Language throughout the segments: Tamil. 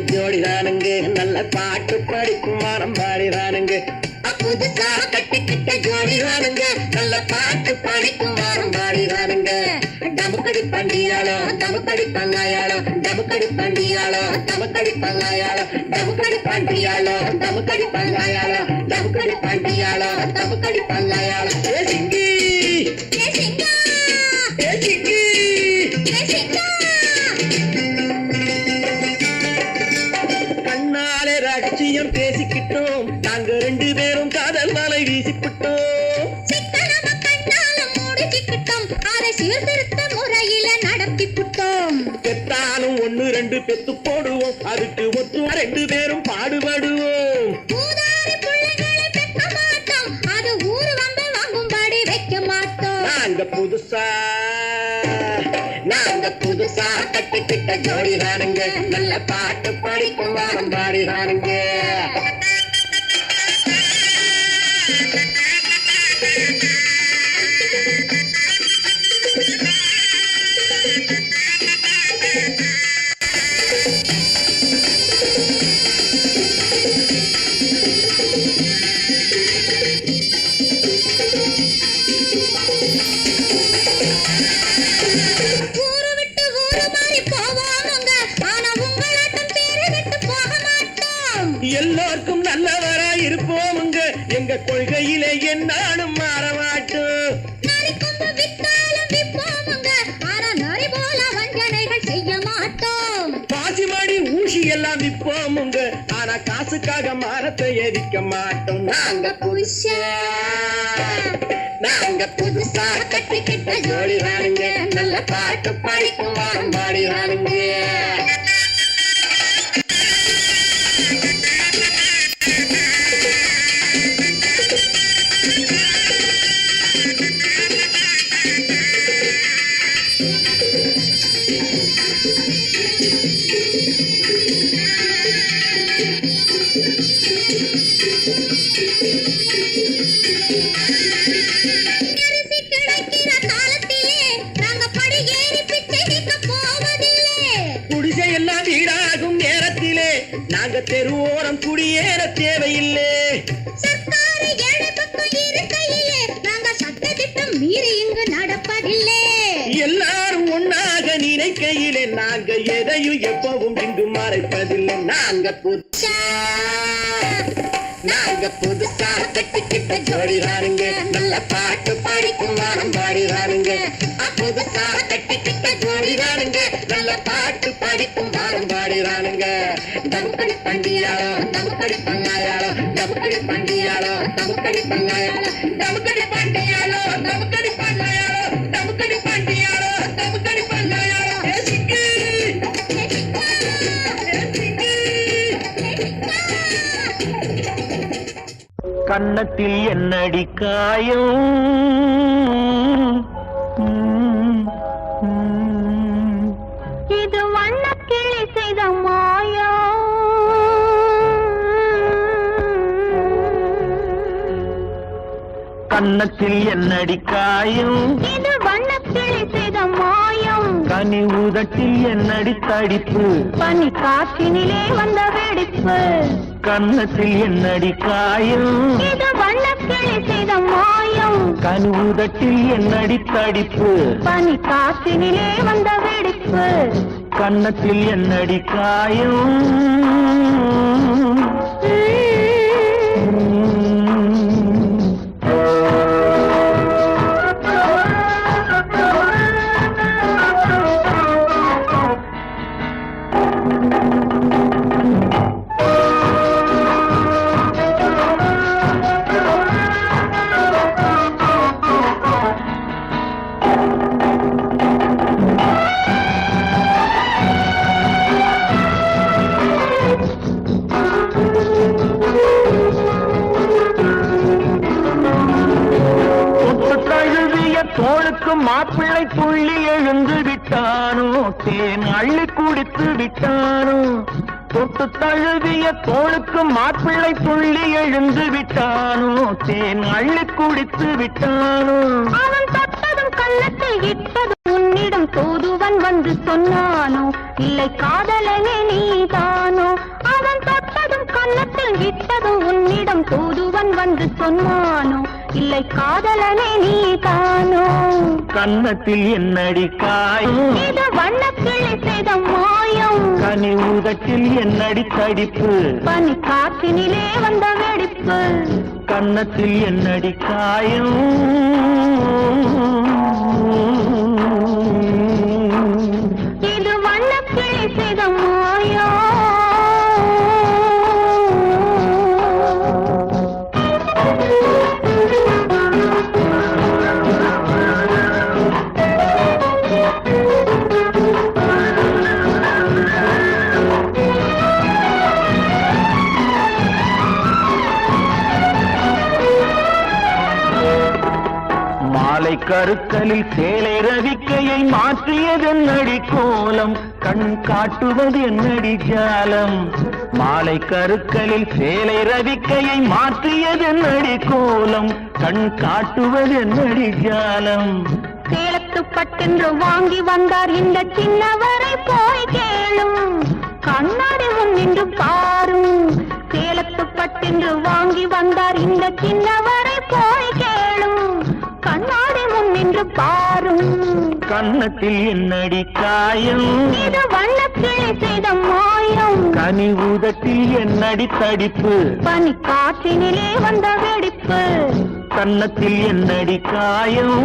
ஜோடிதானுங்க நல்ல பாட்டு படிக்கும் வாரம் பாடிதானுங்க புதுசா கட்டிக்கிட்ட ஜோடிதானுங்க நல்ல பாட்டு படிக்கும் வாரம் பாடிதானுங்க டமுக்கடி பண்டியாளோ டமுக்கடி பங்காயாளோ டமுக்கடி பண்டியாளோ டமுக்கடி பங்காயாளோ டமுக்கடி பண்டியாளோ டமுக்கடி பங்காயாளோ டமுக்கடி பண்டியாளோ டமுக்கடி பங்காயாளோ ஏ சிங்கி ஏ சிங்கா ஏ சிங்கி ஏ சிங்கா கண்ணாலே ரகசியம் பேசிக்கிட்டோம் நாங்க ரெண்டு பேரும் காதல் மலை வீசிக்கிட்டோம் சிக்கனமா கண்ணால மூடிக்கிட்டோம் அதை சீர்திருத்த முறையில நடத்திக்கிட்டோம் பெத்தாலும் ஒன்னு ரெண்டு பெத்து போடுவோம் அதுக்கு ஒத்து ரெண்டு பேரும் பாடுபடுவோம் ஊதாரி பிள்ளைகளை பெக்க மாட்டோம் அது ஊரு வம்ப வாங்கும்படி வைக்க மாட்டோம் நாங்க புதுசா கட்டிக்கிட்ட ஜோடிதானுங்க நல்ல பாட்டு படிக்கும் வாரம் பாடிதானுங்க எல்லாருக்கும் நல்லவரா இருப்போமுங்க எங்க கொள்கையிலே என்னாலும் மாற மாட்டோம் பாசிமாடி ஊசி எல்லாம் விற்போமுங்க ஆனா காசுக்காக மரத்தை எரிக்க மாட்டோம் நாங்க புதுசா கட்டிக்கிட்ட ஜோடிதானுங்க நல்ல பாட்டு படிக்கும் வாரம் பாடிதானுங்க வீடாகும் நேரத்திலே நாங்க தெருவோரம் குடியேற தேவையில்லை சர்க்காரு ஏழை பக்கம் இருக்கையிலே நாங்க சட்டத்திட்டம் மீறி இங்கு நடப்பதில்லை எல்லாரும் ஒன்னாக நினைக்கையிலே நாங்க எதையும் எப்பவும் இங்கு மறைப்பதில்லை நாங்க புதுசா கட்டிக்கிட்ட ஜோடிதானுங்க நல்ல பாட்டு படிக்கும் வாரம் பாடிதானுங்க புதுசா கட்டிக்கிட்ட ஜோடிதானுங்க நல்ல பாட்டு படிக்கும் வாரம் பாடிதானுங்க டமுக்கடி பண்டியாளோ டமுக்கடி பங்காயாளோ டமுக்கடி பண்டியாளோ டமுக்கடி பங்காயாளோ டமுக்கடி பண்டியாளோ டமுக்கடி பங்காயாளோ டமுக்கடி பண்டியாளோ டமுக்கடி பங்காயாளோ கன்னத்தில் என்னடி காயம் இது வண்ணக்கிளி செய்த மாயம் கன்னத்தில் என்னடி காயம் இது வண்ணக்கிளி செய்த மாயம் கனி உதட்டில் என்னடி தடிப்பு பனி காற்றினிலே வந்த வெடிப்பு கன்னத்தில் என்னடி காயம் இது வண்ணக்கிளி செய்த மாயம் கனி உதட்டில் என்னடி தடிப்பு பனி காற்றினிலே வந்த வெடிப்பு கன்னத்தில் என்னடி காயம் தோளுக்கு மாப்பிள்ளை புள்ளி எழுந்து விட்டானோ தேன் அள்ளி குடித்து விட்டானோ தொட்டு தழுவிய தோளுக்கு மாப்பிள்ளை புள்ளி எழுந்து விட்டானோ தேன் அள்ளி குடித்து விட்டானோ அவன் தொட்டதும் கள்ளத்தில் இட்டதும் உன்னி உன்னிடம் தூதுவன் வந்து சொன்னானோ இல்லை காதலனே நீதானோ அவன் தொட்டதும் கன்னத்தில் விட்டதும் உன்னிடம் தூதுவன் வந்து சொன்னானோ இல்லை காதலனே நீதானோ கன்னத்தில் என்னடி காயம் இது வண்ணக்கிளி செய்த மாயம் கனி உதட்டில் என்னடி தடிப்பு பனி காற்றினிலே வந்த வெடிப்பு கன்னத்தில் என்னடி காயம் இது வண்ணக்கிளி செய்த மாயம் மாலை கருக்கலில் சேலை ரவிக்கையை மாற்றியதென்னடி கோலம் கண் காட்டுவது என்னடி ஜாலம் மாலை கருக்கலில் சேலை ரவிக்கையை மாற்றியதென்னடி கோலம் கண் காட்டுவது என்னடி ஜாலம் சேலத்து பட்டென்று வாங்கி வந்தார் இந்த சின்னவரை போய் கேளும் கண்ணாடி முன் நின்று பாரும் சேலத்து பட்டென்று வாங்கி வந்தார் இந்த சின்னவரை போய் கேளும் கண்ணாடி முன் நின்று பாரும் கன்னத்தில் என்னடி காயம் இது வண்ணக்கிளி செய்த மாயம் கனி உதட்டில் என்னடி தடிப்பு பனி காற்றினிலே வந்த வெடிப்பு கன்னத்தில் என்னடி காயம்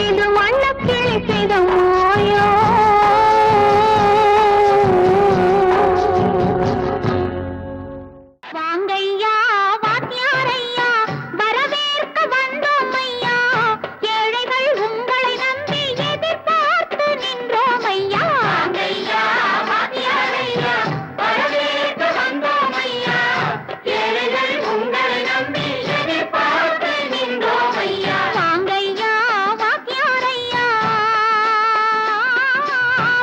இது வண்ணக்கிளி செய்த மாயம் வாங்கையா வாத்தியாரையா வரவேற்க வந்தோம் ஐயா ஏழைகள் உங்களை நம்பி எதிர்பார்த்து நின்றோம் ஐயா வாங்கையா வாத்தியாரையா வரவேற்க வந்தோம் ஐயா ஏழைகள் உங்களை நம்பி எதிர்பார்த்து நின்றோம் ஐயா வாங்கையா வாத்தியாரையா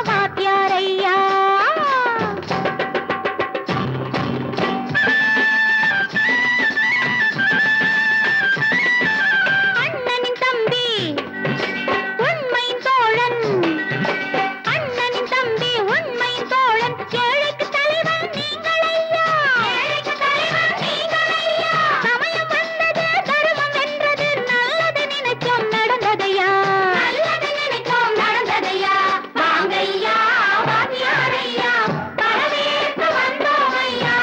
வாத்தியாரையா அண்ணனின் தம்பி உண்மையின் தோழன் அண்ணனின் தம்பி உண்மையின் தோழன் ஏழைக்கு தலைவன் நீங்கள் ஐயா ஏழைக்கு தலைவன் நீங்கள் ஐயா சமயம் வந்தது தர்மம் வென்றது நல்லது நினைச்சோம் நடந்ததையா நல்லது நினைச்சோம் நடந்ததையா வாங்கையா வாத்தியாரையா வரவேற்க வந்தோம் ஐயா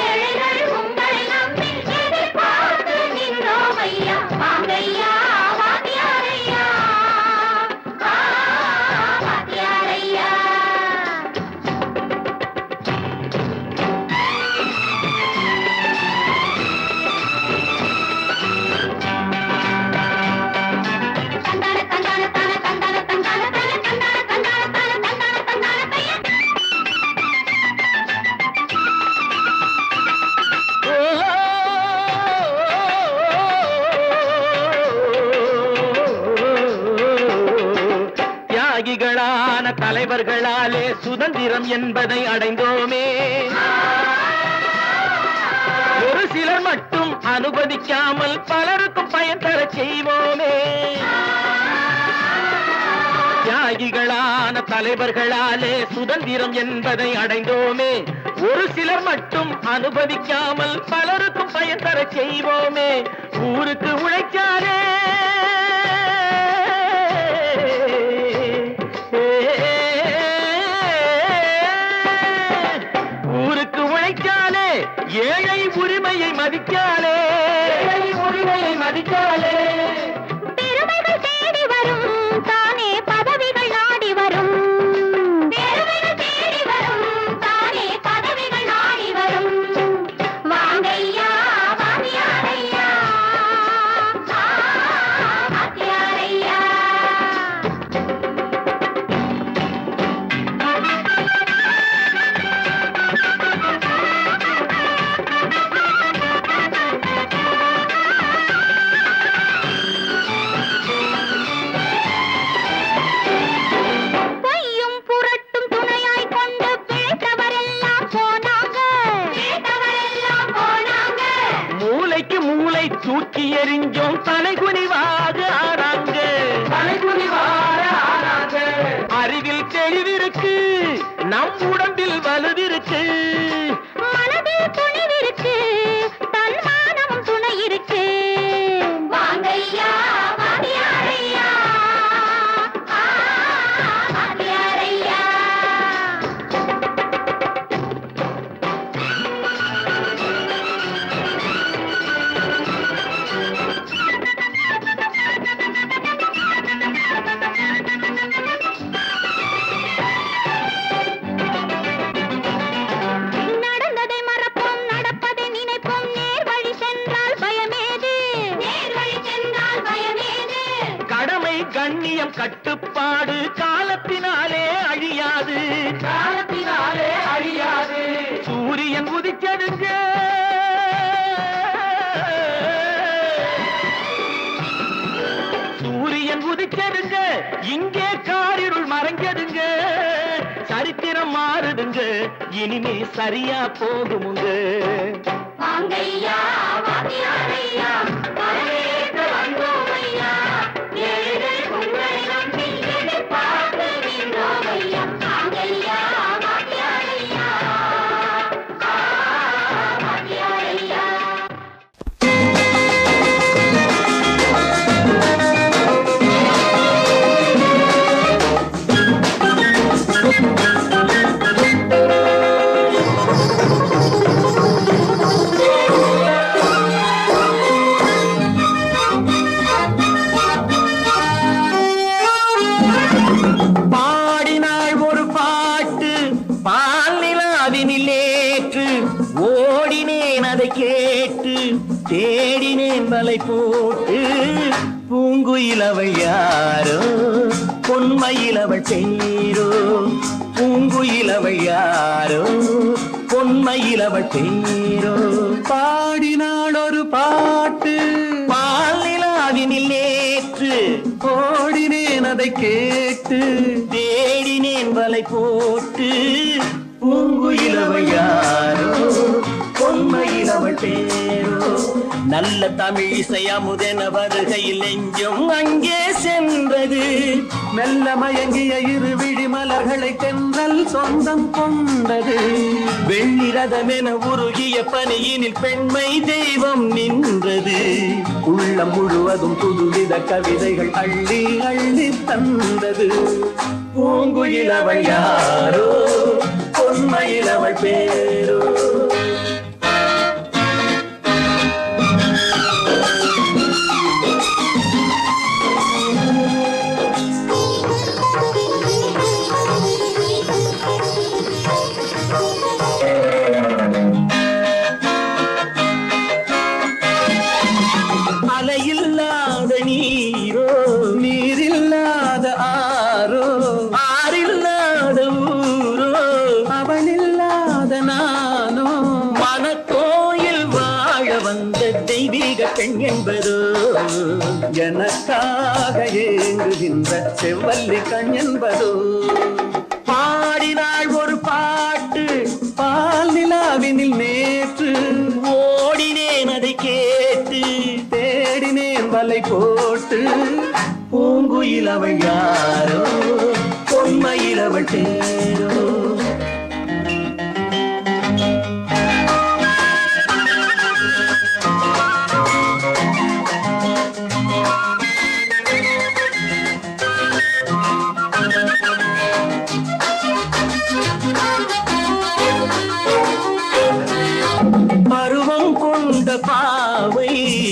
ஏழைகள் உங்களை நம்பி எதிர்பார்த்து நின்றோம் ஐயா வாங்கையா வாத்தியாரையா வாத்தியாரையா தந்தான தந்தான தான தந்தான தந்தான தான தந்தான தந்தான தான தந்தான தந்தான பையன் தியாகிகளான தலைவர்களாலே சுதந்திரம் என்பதை அடைந்தோமே ஒரு சிலர் மட்டும் அனுமதிக்காமல் பலருக்கும் பயன் தரச் செய்வோமே தியாகிகளான தலைவர்களாலே சுதந்திரம் என்பதை அடைந்தோமே ஒரு சிலர் மட்டும் அனுமதிக்காமல் பலருக்கும் பயன் தரச் செய்வோமே ஊருக்கு உழைச்சாரே ஊருக்கு உழைச்சாலே ஏழை உரிமையை மதிக்காலே உரிமையை மதிக்காலே பெருமைகள் தேடி வரும் தானே பதவிகள் நாடி வரும் பெருமைகள் தேடி வரும் தானே பதவிகள் நாடி வரும் வாங்கையா வாத்தியாரையா வாத்தியாரையா தூக்கி எறிஞ்சோம் தலைகுனிவாக ஆனாங்க. அறிவில் தெளிவிருக்கு, நம் உடம்பில் வலுவிருக்கு, மனதில் துணிவிருக்கு, தன்மானம் துணை இருக்கு. வாங்கையா வாத்தியாரையா, வாத்தியாரையா. நடந்ததை மறப்போம், நடப்பதை நினைப்போம், நேர் வழி சென்றால் பயமேது, நேர் வழி சென்றால் பயமேது. கடமை கண்ணியம் கட்டுப்பாடு காலத்தினாலே அழியாது, காலத்தினாலே அழியாது. சூரியன் உதிச்சதுங்க, சூரியன் உதிச்சதுங்க, இங்கே காரிருள் மறைஞ்சதுங்க. சரித்திரம் மாறுதுங்க, இனிமே சரியா போகுமுங்க. வாங்கையா வாத்தியாரையா, வரவேற்க வந்தோமையா, ஏழைகள் உங்களை நம்பி எதிர்பார்த்து நின்றோமையா. வாங்கையா வாத்தியாரையா, வாத்தியாரையா. பாடினாள் ஒரு பாட்டு பால் நிலாவினிலேற்று, ஓடினேன் அதை கேட்டு, தேடினேன் வலை போட்டு. பூங்குயிலவள் யாரோ, பொன்மயிலவள் பேரோ, பூங்குயிலவள் யாரோ, பொன்மயிலவள் பேரோ. பாடினாள் ஒரு பாட்டு பால் நிலாவினிலேற்று, ஓடினேன் அதை கேட்டு, தேடினேன் வலை போட்டு. பூங்குயிலவள் யாரோ, பொன்மயிலவள் பேரோ. நல்ல தமிழ் இசை அமுதென வருகையில் நெஞ்சும் அங்கே சென்றது. மெல்ல மயங்கிய இரு விழி மலர்களை தென்றல் சொந்தம் கொண்டது. வெள்ளிரதமென உருகிய பனியினில் பெண்மை தெய்வம் நின்றது. உள்ளம் முழுவதும் புதுவித கவிதைகள் அள்ளி அள்ளி தந்தது. பூங்குயிலவள் யாரோ, பொன்மயிலவள் பேரோ. அலையில்லாத நீரோ, நீரில்லாத ஆரோ, ஆறில்லாத ஊரோ, அவனில்லாத நானோ. மனக்கோயில் வாழ வந்த தெய்வீக பெண் என்பதோ, எனக்காக ஏங்குகின்ற செவ்வல்லி கண் என்பதோ. பாடினாள் ஒரு பாட்டு பால் நிலாவினில் நேற்று, ஓடினேன் அதை கேட்டு, தேடினேன் வலை போட்டு. பூங்குயிலவள் யாரோ, பொன்மயிலவள் பேரோ. பருவம் கொண்ட பாவை,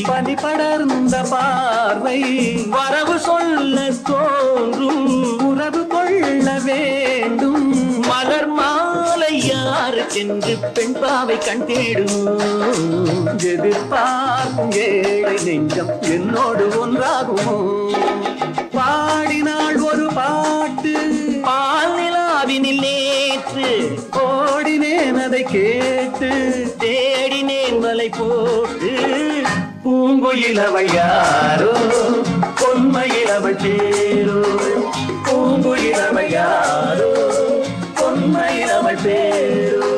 பனி படர்ந்த பார்வை, வரவு சொல்ல தோன்றும், உறவு கொள்ள வேண்டும். மலர் மாலை யாருக்கென்று பெண் பாவை கண் தேடும். எதிர்பார்க்கும் ஏழை நெஞ்சம் என்னோடு ஒன்றாகுமோ. பாடினாள் ஒரு பாட்டு பால் நிலாவினில் நேற்று, ஓடினேன் அதை கேட்டு, தேடினேன் வலை போட்டு. பூங்குயிலவள் யாரோ, பொன்மயிலவள் பேரோ, பூங்குயிலவள் யாரோ, பொன்மயிலவள் பேரோ.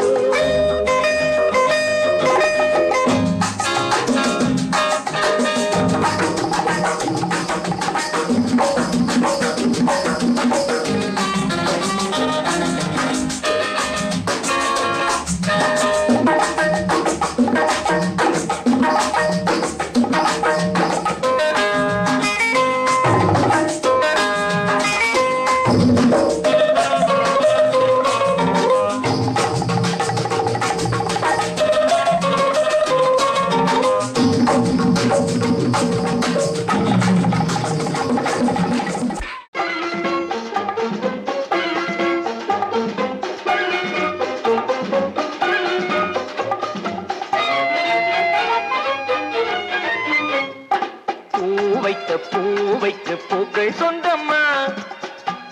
பூவைக்கு பூக்கள் சொந்தம்மா.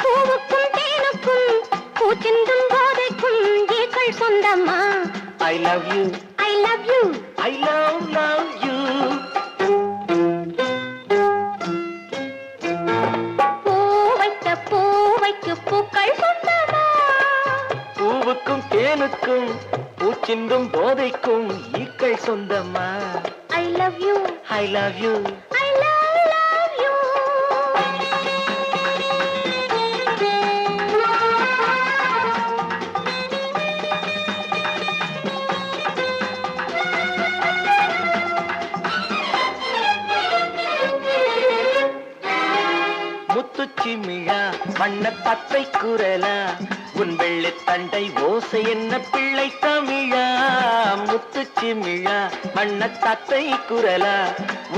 பூவுக்கும் தேனுக்கும் பூச்சிந்தும் போதைக்கும் ஈக்கள் சொந்தம்மா. I love you, I love you. I love you. பூவைக்கு பூக்கள் சொந்தமா. பூவுக்கும் தேனுக்கும் பூச்சிந்தும் போதைக்கும் ஈக்கள் சொந்தம்மா. I love you, I love you. I love you. முத்துச்சிமிழா வண்ண பச்சை குரலா உன் வெள்ளி தண்டை ஓசை என்ன பிள்ளை தமிழா. முத்துச்சிமிழா வண்ண தத்தை குரலா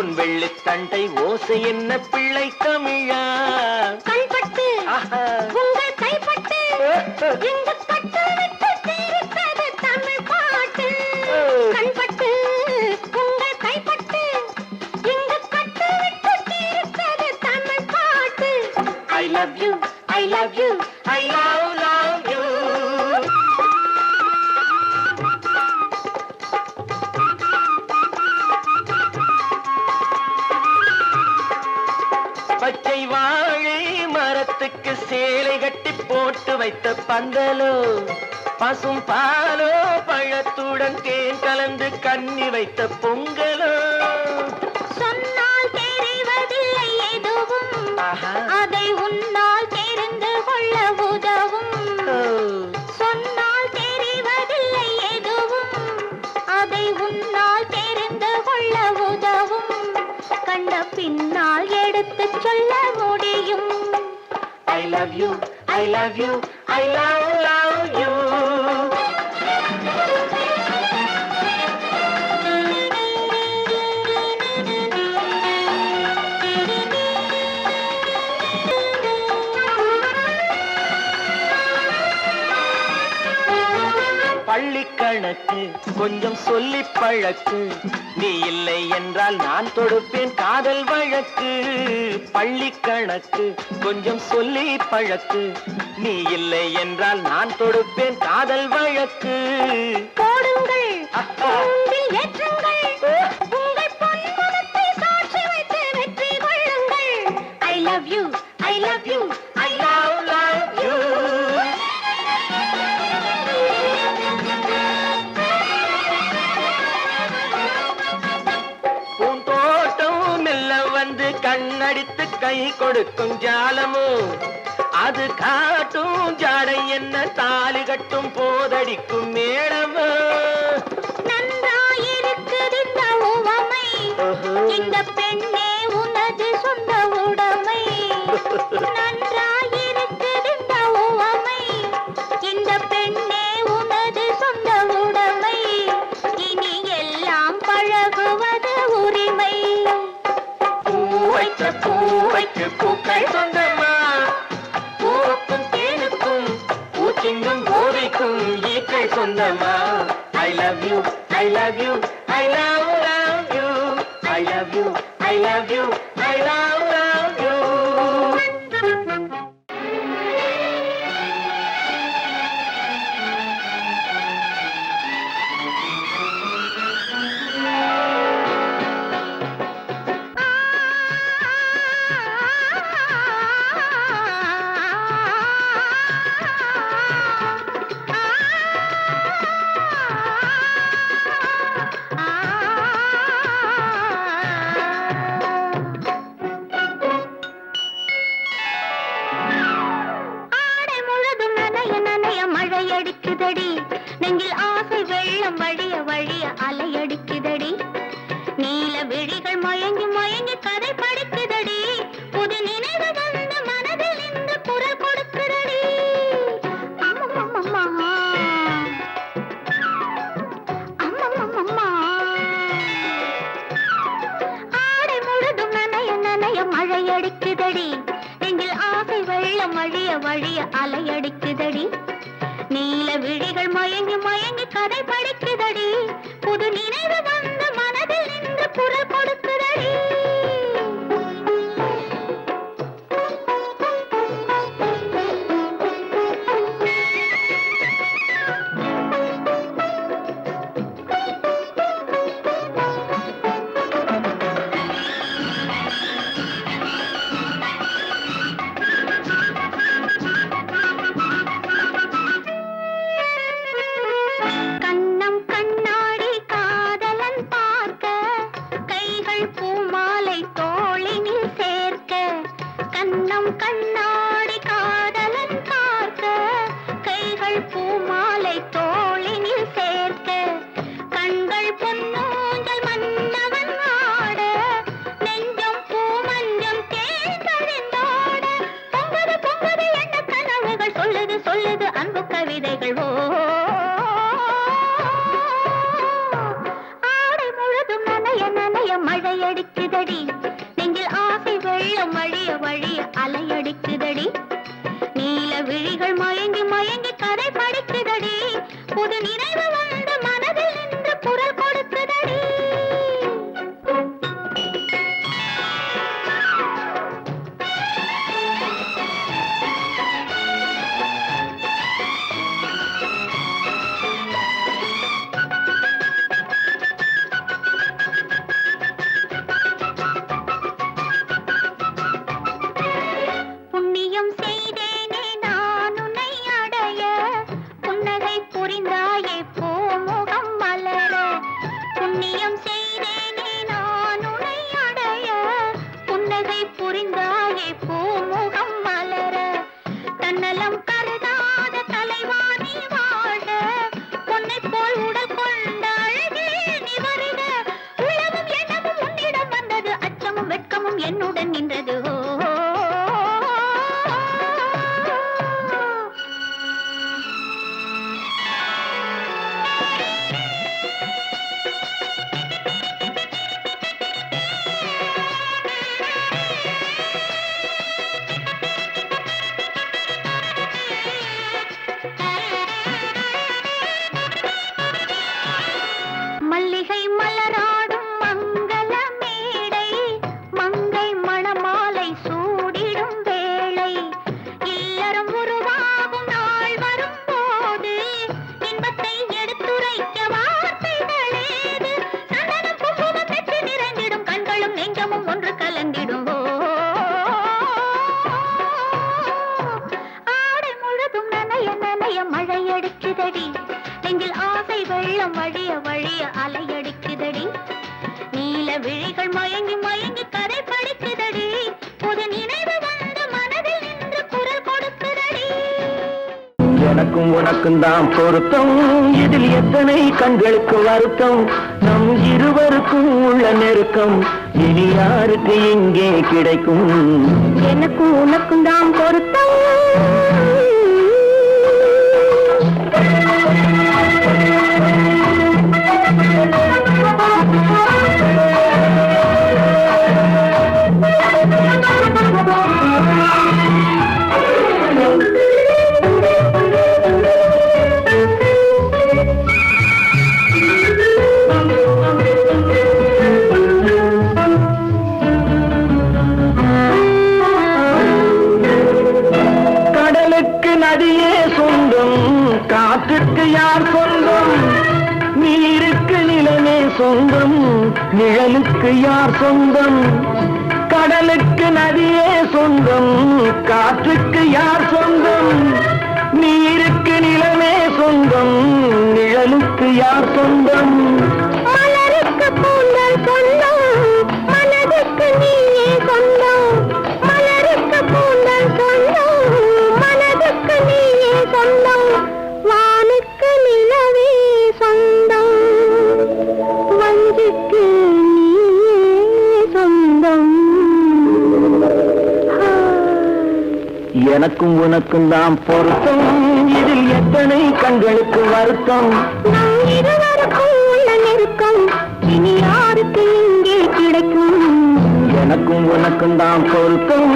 உன் வெள்ளி தண்டை ஓசை என்ன பிள்ளை தமிழா. கண்பட்டு ஆஹா. உங்கள் கைப்பட்டு இங்கு பட்டு விட்டு தீர்த்தது தமிழ் பாட்டு. கண்பட்டு உங்கள் கைப்பட்டு இங்கு பட்டு விட்டு தீர்த்தது தமிழ் பாட்டு. I love you, I love you, I love you. பச்சை வாழை மரத்துக்கு சேலை கட்டி போட்டு வைத்த பந்தலோ பசும் பாலோ பழத்துடன் தேன் கலந்து கண்ணி வைத்த பொங்கலோ. சொன்னால் தெரிவதில்லை எதுவும் ஆஹா. அதை உன்னால் தெரிந்து கொள்ள உதவும். சொன்னால் தெரிவதில்லை எதுவும் அதை உன்னால் தெரிந்து கொள்ள உதவும். கண்ட பின்னால் எடுத்துச் சொல்ல முடியும். I love you, I love you, I love you. பள்ளி கணக்கு கொஞ்சம் சொல்லி பழக்கு, நீ இல்லை என்றால் நான் தொடுப்பேன் காதல் வழக்கு. பள்ளி கணக்கு கொஞ்சம் சொல்லி பழக்கு, நீ இல்லை என்றால் நான் தொடுப்பேன் காதல் வழக்கு. போடுங்கள் ஆஹா. கூண்டில் ஏற்றுங்கள் உங்கள் பொன்முகத்தை சாட்சி வைத்து வெற்றி கொள்ளுங்கள். I love you, I love you, I love you. பூந்தோட்டம் மெல்ல வந்து கண்ணடித்து கை கொடுக்கும் ஜாலமோ, அது காட்டும் ஜாடை என்ன தாலி கட்டும் போதடிக்கும் மேளமோ. நன்றாயிருக்குது இந்த உவமை, இந்த பெண்ணே உனது சொந்த உடைமை. நன்றாயிருக்குது இந்த உவமை, இந்த பெண்ணே உனது சொந்த உடைமை. இனி எல்லாம் பழகுவது உரிமை. பூவைக்கு பூக்கள் சொந்தமா, பூவுக்கும் தேனுக்கும் பூச்சிங்கும் போதைக்கும் ஈக்கள் சொந்தமா. I love you, I love you, I love you. I love you, I love you, I love you. ஆடை முழுதும் நனைய நனைய மழையடிக்குதடி, நெஞ்சில் ஆசை வெள்ளம் வழிய வழிய அலையடிக்குதடி. நீல விழிகள் மயங்கி மயங்கி கதை படிக்குதடி, புது நினைவு வந்த மனதில் இந்த குரல் கொடுக்குதடி. அம்மம்மம்மா, அம்மம்மம்மா. ஆடை முழுதும் நனைய நனைய மழையடிக்குதடி, நெஞ்சில் ஆசை வெள்ளம் வழிய வழிய அலையடிக்குதடி. நீல விழிகள் மயங்கி மயங்கி கதை படிக்குதடி, புது நினைவு வந்த மனதில் நின்று குரல் கொடுக்குதடி. அடிக்குதடி, நெஞ்சில் ஆசை வெள்ளம் வழிய வழிய அலையடிக்குதடி. நீல விழிகள் மயங்கி மயங்கி கதை படிக்குதடி, புது நினைவு வந்து மனதில் நின்று குரல் கொடுக்குதடி. புண்ணியம் செய்தேனே நான் உன்னை அடைய, புன்னகை புரிந்தாயே பூமுகம் மலர. புண்ணியம் செய்தேனே நான் உன்னை அடைய, புன்னகை புரிந்தாயே பூமுகம் மலர. தன்னலம் கருதாத தலைவாணி வாழ, பொன்னை போல் உடல் கொண்ட அழகே நீ வருக. உள்ளமும் எண்ணமும் உன்னிடம் வந்தது, அச்சமும் வெட்கமும் என்னுடன் நின்றது. மல்லிகை மலராடும் மங்கள மேடை, மங்கை மணமாலை சூடிடும் வேளை. இல்லறம் உருவாகும் நாள் வரும்போது, இன்பத்தை எடுத்துரைக்க வார்த்தைகளேது. சந்தனம் குங்குமம் பெற்று நிறைந்திடும், கண்களும் நெஞ்சமும் ஒன்று கலந்திடும். ஆடை முழுதும் நனைய நனைய மழையடிக்குதடி, நெஞ்சில் ஆசை வெள்ளம் வழிய வழிய அலையடிக்குதடி. நீல விழிகள் மயங்கி மயங்கி கதை படிக்குதடி, புது நினைவு வந்து மனதில் நின்று குரல் கொடுக்குதடி. எனக்கும் உனக்கும் தான் பொருத்தம், இதில் எத்தனை கண்களுக்கு வருத்தம். நம் இருவருக்கும் உள்ள நெருக்கம் இனி யாருக்கு இங்கே கிடைக்கும்? எனக்கும் உனக்கும் தான் பொருத்தம். கடலுக்கு நதியே சொந்தம், காற்றுக்கு யார் சொந்தம்? நீருக்கு நிலமே சொந்தம், நிழலுக்கு யார் சொந்தம்? கடலுக்கு நதியே சொந்தம், காற்றுக்கு யார் சொந்தம்? நீருக்கு நிலமே சொந்தம், நிழலுக்கு யார் சொந்தம்? மலருக்கு பூந்தல் சொந்தம், மனதுக்கு நீயே சொந்தம். மலருக்கு பூந்தல் சொந்தம், மனதுக்கு நீயே சொந்தம். வானுக்கு நிலவே சொந்தம், வஞ்சிக்கு நீயே சொந்தம். எனக்கும் உனக்கும் தான் பொருத்தம், இதில் எத்தனை கண்களுக்கு வருத்தம். நம் இருவருக்கும் உள்ள நெருக்கம் இனி யாருக்கு இங்கே கிடைக்கும்? எனக்கும் உனக்கும் தான் பொருத்தம்.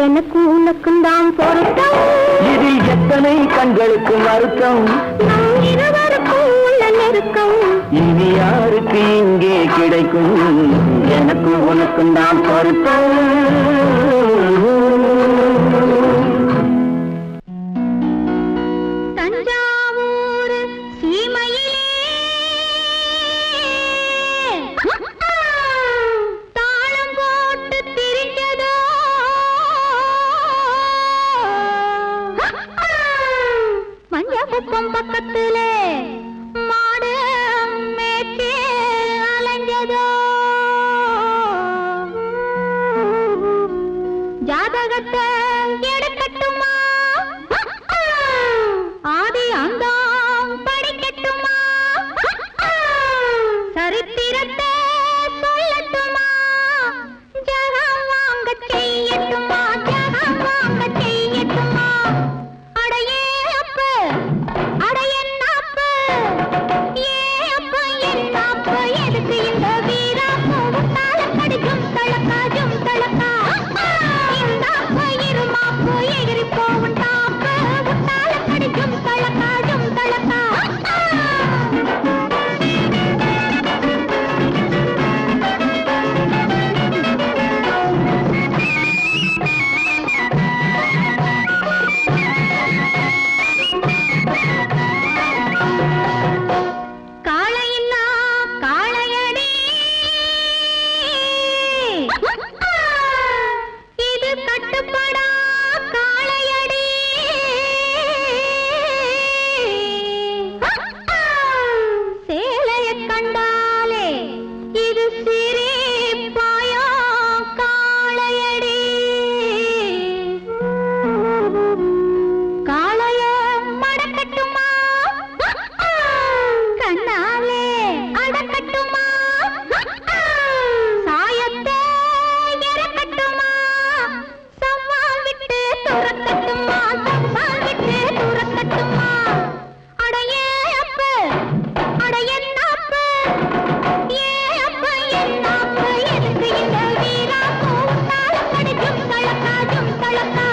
எனக்கு உனக்கும் தான் பொருத்தம். இதில் எத்தனை கண்களுக்கு வருத்தம், நம் இருவருக்கும் உள்ள நெருக்கம். இனி யாருக்கு இங்கே கிடைக்கும், எனக்கு உனக்கும் தான் பொருத்தம். தஞ்சாவூர் சீமையிலே தாளம் போட்டு திரிஞ்சதோ மஞ்சக்குப்பம் பக்கத்திலே மாடு மேய்ச்சி அலைஞ்சதோ ஜாதகத்தை எடுக்கட்டுமா ஆதி அந்தம் படிக்கட்டுமா சரித்திரத்தை சொல்லட்டுமா ஜகம் வாங்க செய்யட்டுமா ஜகம் வாங்க செய்யட்டுமா அடையே அப்ப அடையன்னாப்பு ஏ அப்ப என்னாப்பு எதுக்கு இந்த வீராப்பு உட்டால கடிக்கும் தளக்காஜும் தளக்கா இந்த அப்ப இருமாப்பு எகிரி போவும் டாப்பு உட்டால கடிக்கும் தளக்காஜும் தளக்கா காளையில்லா காளையடி இது கட்டுப்படா காளையடி சேலைய கண்டாலே இது சிரிப்பாயோ காளையடி காளைய மடக்கட்டுமா கண்ணாலே அடக்கட்டுமா சாயத்தை இறக்கட்டுமா சம்மால் விட்டு துரக்கட்டுமா சம்மால் விட்டு துரக்கட்டுமா அடையே அப்ப அடையன்னாப்பு ஏ அப்ப என்னாப்பு எதுக்கு இந்த வீராப்பு உன்னால கடிக்கும் தளக்காஜும் தளக்கா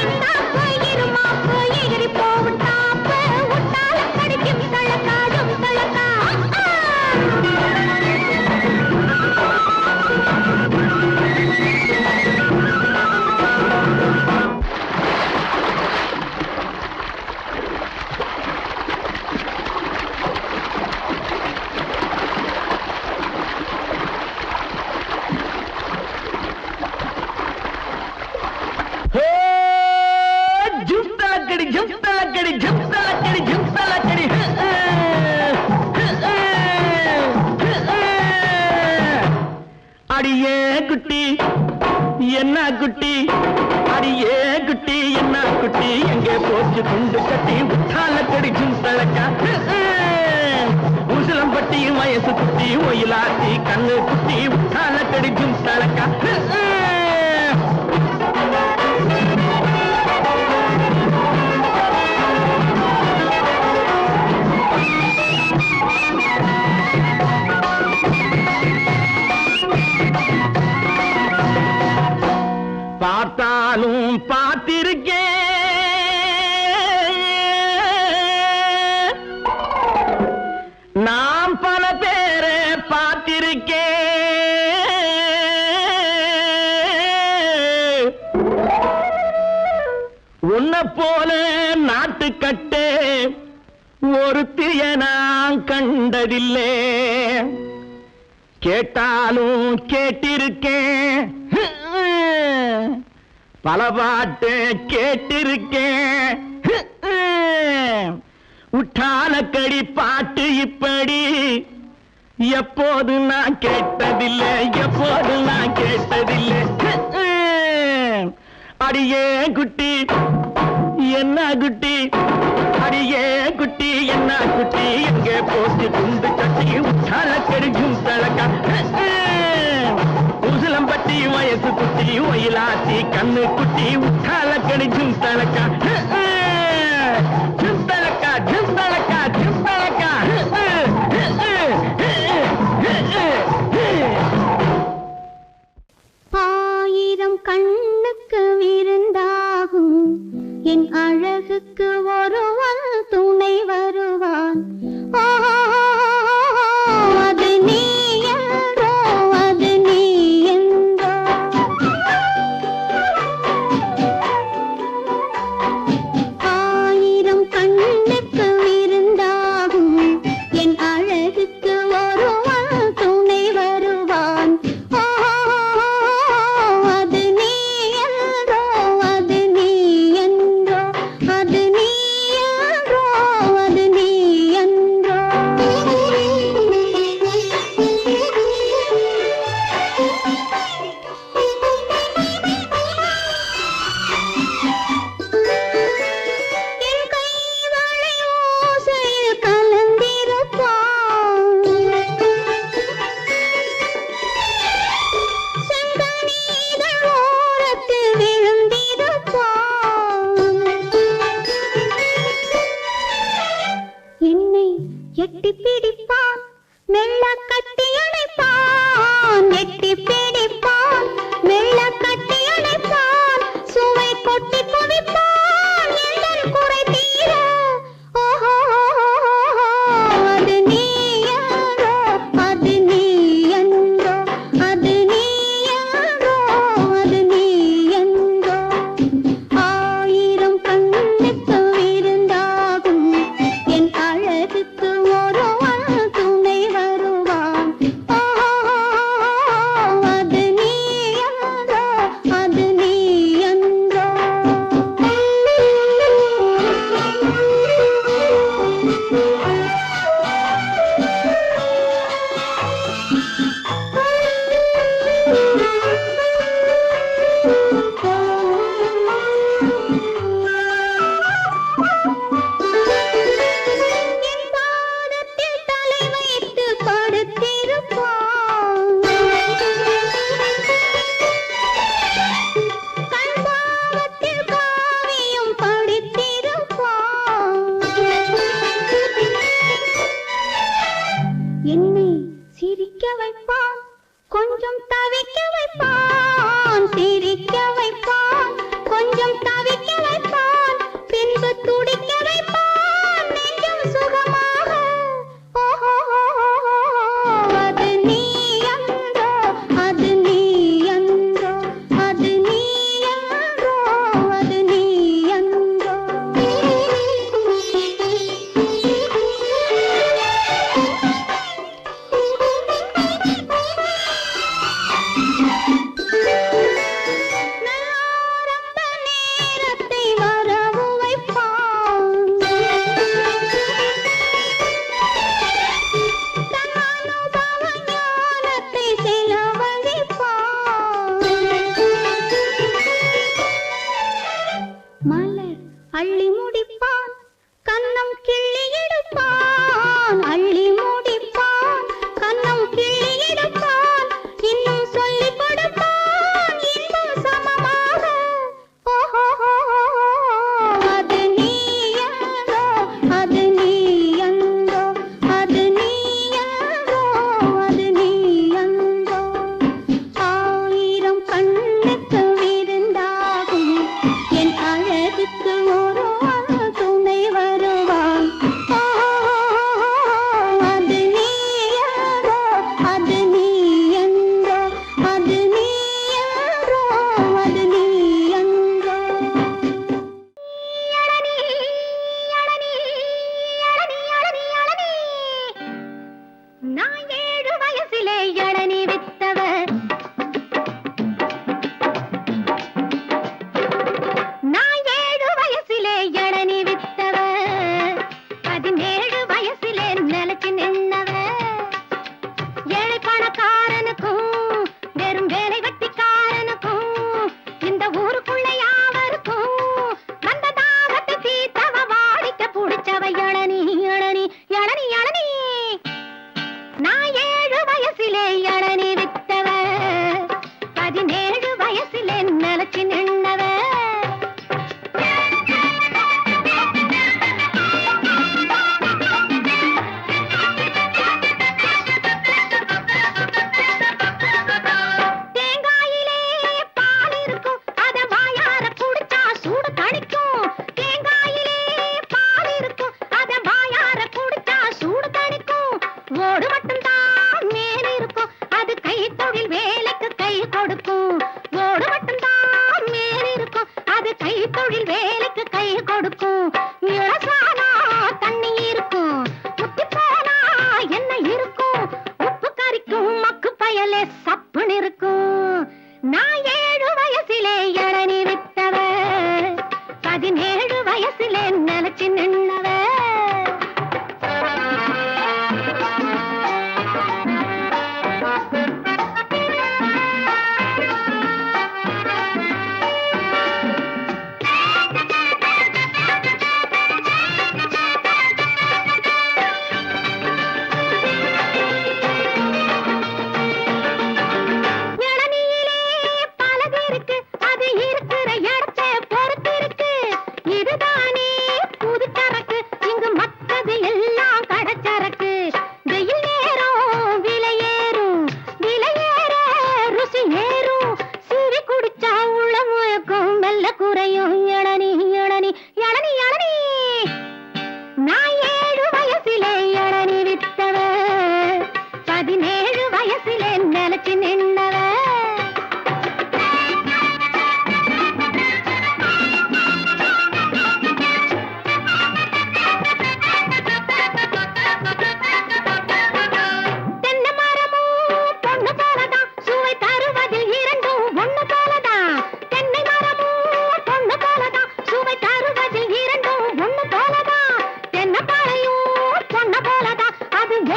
இந்த அப்ப இருமாப்பு எகிரி போவும் டாப்பு உன்னால கடிக்கும் தளக்காஜும் தளக்கா ஜும்தலக்கடி ஜும்தலக்கடி ஜும்தலக்கடி ஜும்தலக்கடி அடியே குட்டி என்ன குட்டி அடியே குட்டி என்ன குட்டி எங்கே போச்சு குண்டு கட்டி உத்தாலக்கடி ஜும்தலக்கா உசிலம்பட்டி வயசு குட்டி ஒயிலாத்தி கண்ணு குட்டி உத்தாலக்கடி ஜும்தலக்கா பார்த்தாலும் பார்த்திருக்கேன் நாம் பல பேரை பார்த்திருக்கேன் உன்னை போல நாட்டுக்கட்டே ஒருத்திய நான் கண்டதில்லை கேட்டாலும் கேட்டிருக்கேன் பல பாட்டு கேட்டிருக்கேன் உட்டாலக்கடி பாட்டு இப்படி எப்போது நான் கேட்டதில்லை எப்போது நான் கேட்டதில்லை அடியே குட்டி என்ன குட்டி அடியே குட்டி என்ன குட்டி எங்கே போட்டு குண்டு கட்டி உட்டாலக்கடி ஜும்தலக்கா உசிலம்பட்டி வயசு குட்டி ஒயிலாத்தி கண்ணு குட்டி உட்டாலக்கடி ஜும்தலக்கா ஜும்தலக்கா ஜும்தலக்கா ஜும்தலக்கா ஆயிரம் கண்ணுக்கு எட்டி பிடிப்பான் மெல்ல கட்டி அணைப்பான் எட்டி பிடிப்பான் மெல்ல கட்டி அணைப்பான் சுவை கொட்டி குவிப்பான் எந்தன் குறை தீர ஓஹோ அது நீ யாரோ அது நீ என்றோ அது நீ யாரோ அது நீ என்றோ ஆயிரம் கண்ணுக்கு விருந்தாகும் என் அழகுக்கு ஒருவன் துணை வருவான்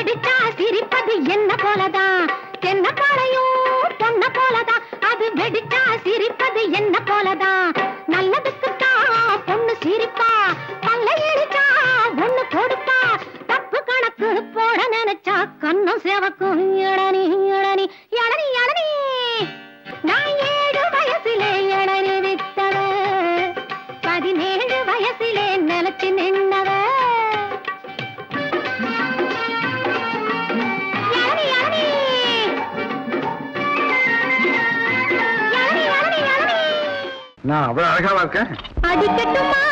வெடிச்சா சிரிப்பது என்ன போலதான், என்ன பாளையும் பொண்ண போலதான். அது வெடிச்சா சிரிப்பது என்ன போலதான். நல்லதுக்குத்தான் பொண்ணு சிரிப்பா, பல்ல எரிச்சா ஒண்ணு கொடுப்பா. தப்பு கணக்கு போட நினைச்சா கண்ணும் சேவக்கும். இளநி இளநி இளநி இளநி, நான் 7 வயசிலே இளநி வித்தவ, 17 வயசிலே நிலச்சி நின்னவ. இளநி இளநி இளநி இளநி இளநி. நான் அவ்வளவு அழகாவா இருக்கேன்? அடிக்கட்டுமா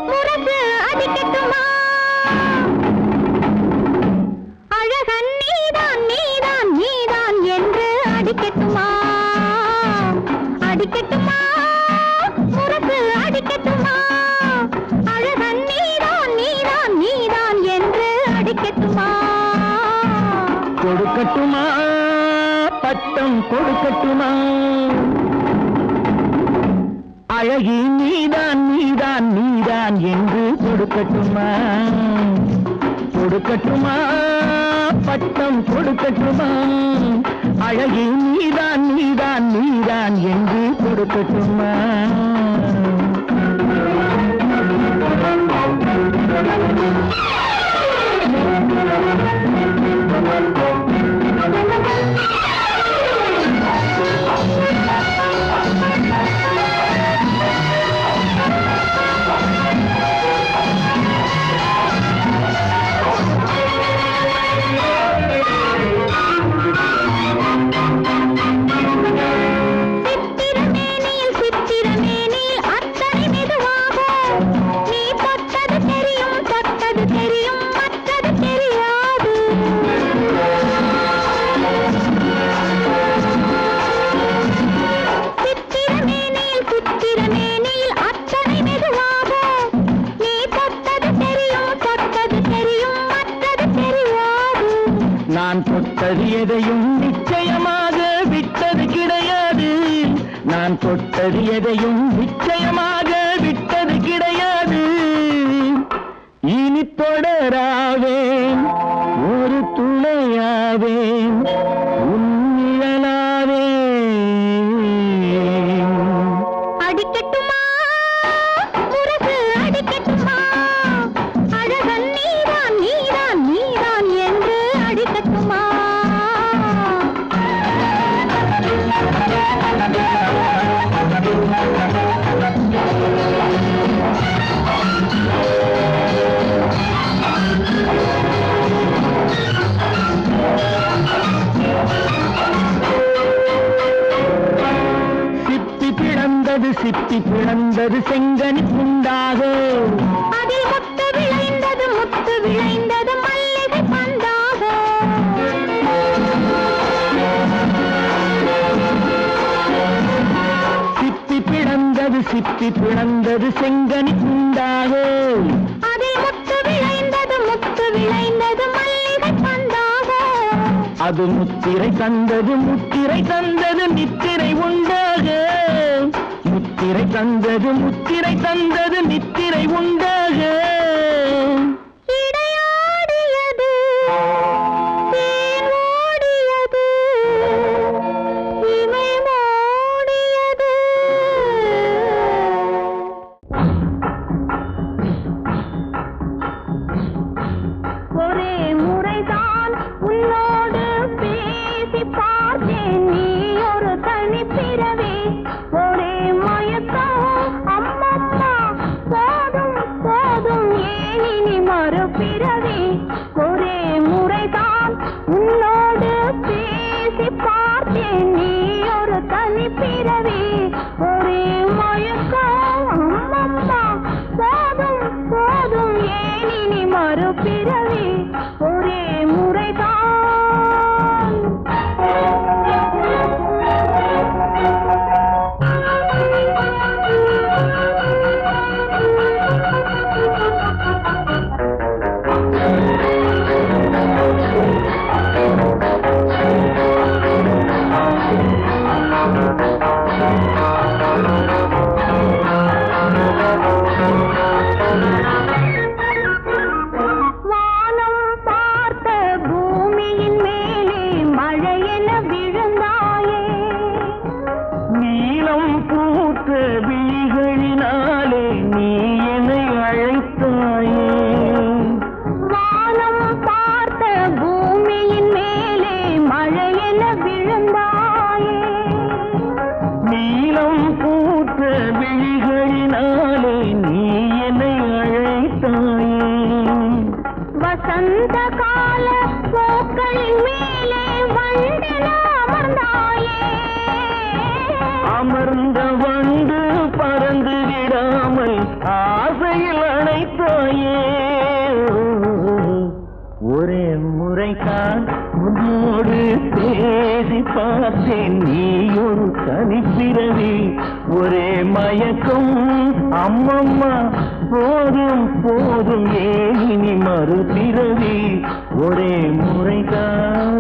முரசு அடிக்கட்டுமா, அழகன் நீதான் நீதான் நீதான் என்று அடிக்கட்டுமா. அடிக்கட்டுமா முரசு அடிக்கட்டுமா, அழகன் நீதான் நீதான் நீதான் என்று அடிக்கட்டுமா. கொடுக்கட்டுமா பட்டம் கொடுக்கட்டுமா, அழகி நீதான் நீதான் நீதான் என்று கொடுக்கட்டுமா. கொடுக்கட்டுமா பட்டம் கொடுக்கட்டுமா, அழகி நீதான் நீதான் நீதான் என்று கொடுக்கட்டுமா. சித்திரமேனியில் அத்தனை மெதுவாகும். நீ தொட்டது தெரியும் தொட்டது தெரியும் மற்றது தெரியாது. சித்திரமேனியில் அத்தனை மெதுவாகும். நீ தொட்டது தெரியும் தொட்டது தெரியும் மற்றது தெரியாது. நான் தொட்டது எதையும் நிச்சயமாக விட்டது கிடையாது. நான் தொட்டது எதையும் நிச்சயமாக விட்டது கிடையாது. இனி தொடராவேன் ஒரு துணையாவேன் உன்னிழலாவேன். அடிக்கட்டுமா முரசு அடிக்கட்டுமா, அழகன் நீதான் நீதான் நீதான் என்று அடிக்கட்டுமா. சிப்பி பிளந்தது செங்கனி புண்டாக, அதில் முத்து விளைந்தது மல்லிகை பந்தாக. சிப்பி பிளந்தது செங்கனி புண்டாக, அதில் முத்து விளைந்தது மல்லிகை பந்தாக. அது முத்திரை தந்தது நித்திரை உண்டாக. முத்திரை தந்தது நித்திரை உண்டாக. இடையாடியது தேன் ஓடியது இமை மூடியது. ஒரே முறைதான் உன்னோடு பேசி பார்த்தேன், நீ ஒரு தனி பிறவி. ஒரே மயக்கம் அம்மம்மா, போதும் போதும் ஏன் இனி மறுபிறவி. ஒரே முறைதான் உன்னோடு பேசி பார்த்தேன், நீ ஒரு தனி பிறவி. ஒரே மயக்கம் அம்மம்மா, போதும் போதும் ஏன் இனி மறுபிறவி. ஒரே முறைதான். வானம் வசந்த கால பூக்களின் மேலே வண்டென அமர்ந்தாயே. அமர்ந்த வண்டு பறந்து விடாமல் ஆசையில் அணைத்தாயே. ஒரே முறைதான் உன்னோடு பேசி பார்த்தேன், நீ ஒரு தனிப்பிறவி. ஒரே மயக்கம் அம்மம்மா, போதும் போதும் ஏன் இனி மறுபிறவி. ஒரே முறைதான்.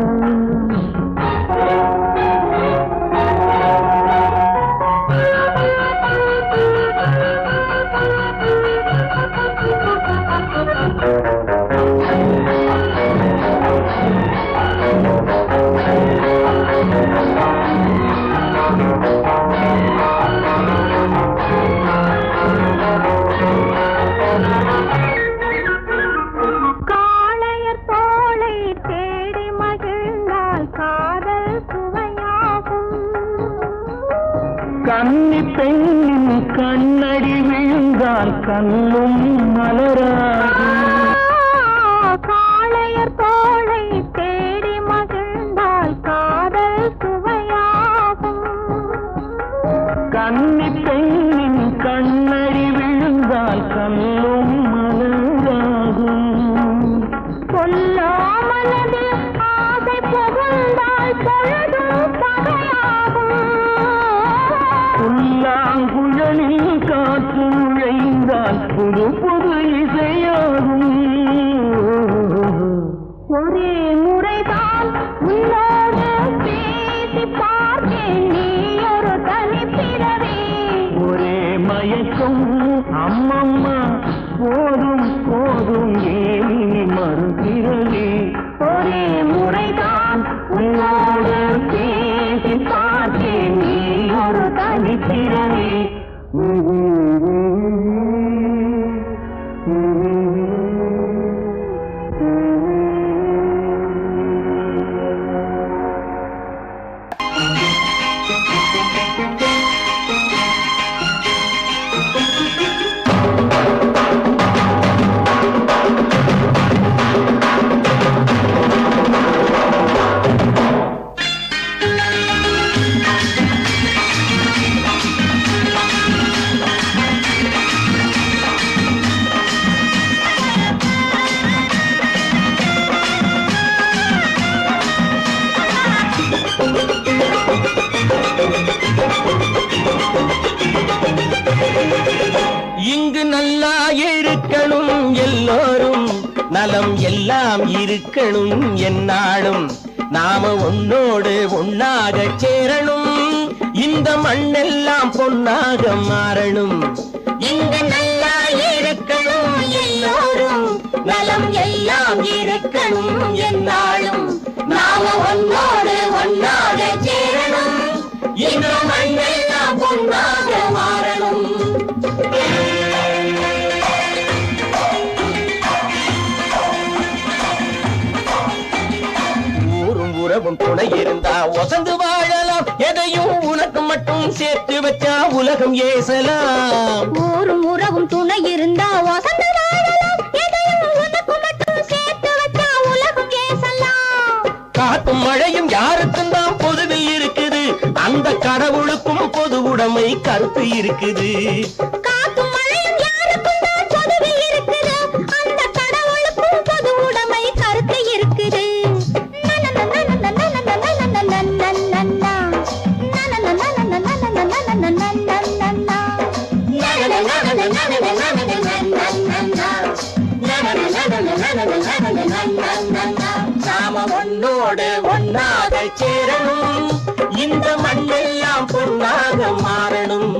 காளையர் தோளை தேடி மகிழ்ந்தால் காதல் சுவையாகும். கன்னி பெண்ணின் கண்ணடி விழுந்தால் கண்ணும் மலராகும். காளையர் தோளை தேடி மகிழ்ந்தால் காதல் சுவையாகும். கன்னி பெண்ணின் கண்ணடி விழுந்தால் கண்ணும் மலராகும். கொல்லாமலது ஆசை புகுந்தால் பொழுதும் பகையாகும். புல்லாங்குழலில் காற்று நுழைந்தால் புது புது இசையாகும். ஒரே முறைதான் உன்னோடு பேசி பார்த்தேன், நீ ஒரு தனிப்பிறவி. ஒரே மயக்கம் அம்மம்மா, போதும் போதும் ஏன் இனி மறுபிறவி. ஒரே முறைதான் உன்னோடு பேசி பார்த்தேன், நீ ஒரு தனிப்பிறவி. இங்கு நல்லா இருக்கணும் எல்லோரும், நலம் எல்லாம் இருக்கணும் என்னாலும். நாம ஒன்னோடு ஒன்னாக சேரணும், இந்த மண்ணெல்லாம் பொன்னாக மாறணும். இங்கு நல்லா இருக்கணும் எல்லோரும், நலம் எல்லாம் இருக்கணும் என்னாலும். நாம ஒன்னோடு ஒன்னாக சேரணும், இந்த மண்ணெல்லாம் பொன்னாக மாறணும். ஊரும் உறவும் துணை இருந்தா ஒசந்து வாழலாம், எதையும் உனக்கு மட்டும் சேர்த்து வச்சா உலகம் ஏசலாம். ஊரும் உறவும் துணை இருந்தா வசந்த வாழலாம், எதையும் உனக்கு மட்டும் சேர்த்து வச்சா உலகம் ஏசலாம். காத்தும் மழையும் யாருக்கும் தான் பொதுவில் இருக்குது, அந்த கடவுளுக்கும் பொது உடைமை கருத்து இருக்குது. காத்தும் மழையும் யாருக்கும் தான் பொதுவில் இருக்குது, அந்த கடவுளுக்கும் பொது உடைமை கருத்து இருக்குது. நாம ஒன்னோடு ஒன்னாக சேரணும், இந்த மண்ணெல்லாம் பொன்னாக மாறணும்.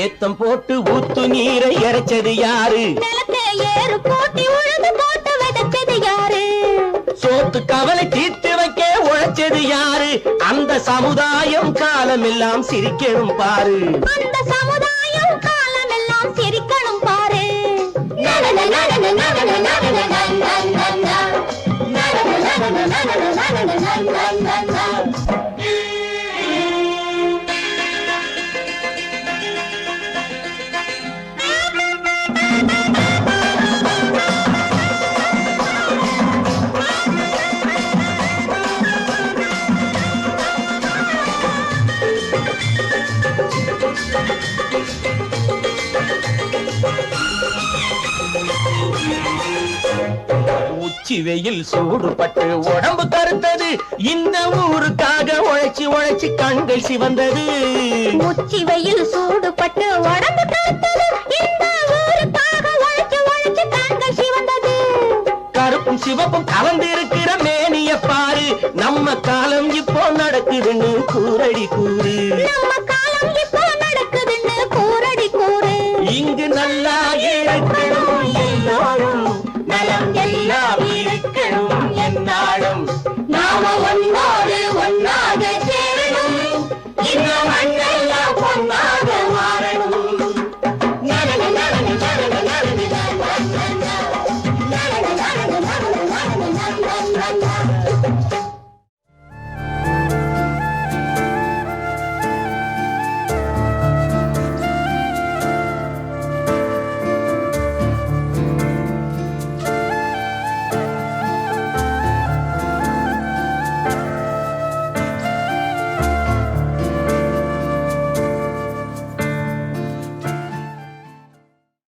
ஏத்தம் போட்டு ஊத்து நீரை இறைச்சது யாரு? நிலத்தை ஏறு போட்டி உழுது போட்டு விதைச்சது யாரு? சோத்து கவலை தீர்த்து வைக்க உழைச்சது யாரு? அந்த சமுதாயம் காலமெல்லாம் சிரிக்கணும் பாரு. அந்த சமுதாயம் காலமெல்லாம் சிரிக்கணும் பாரு. உச்சி வெயில் சூடுபட்டு உடம்பு கருத்தது. இந்த ஊருக்காக உழைச்சு உழைச்சு கண்கள் சிவந்தது. உச்சி வெயில் சூடுபட்டு உடம்பு கருத்தது. இந்த ஊருக்காக உழைச்சு உழைச்சு கண்கள் சிவந்தது. கருப்பும் சிவப்பும் கலந்திருக்கிற மேனிய பாரு. நம்ம காலம் இப்போ நடக்குதுன்னு கூரடி கூறு.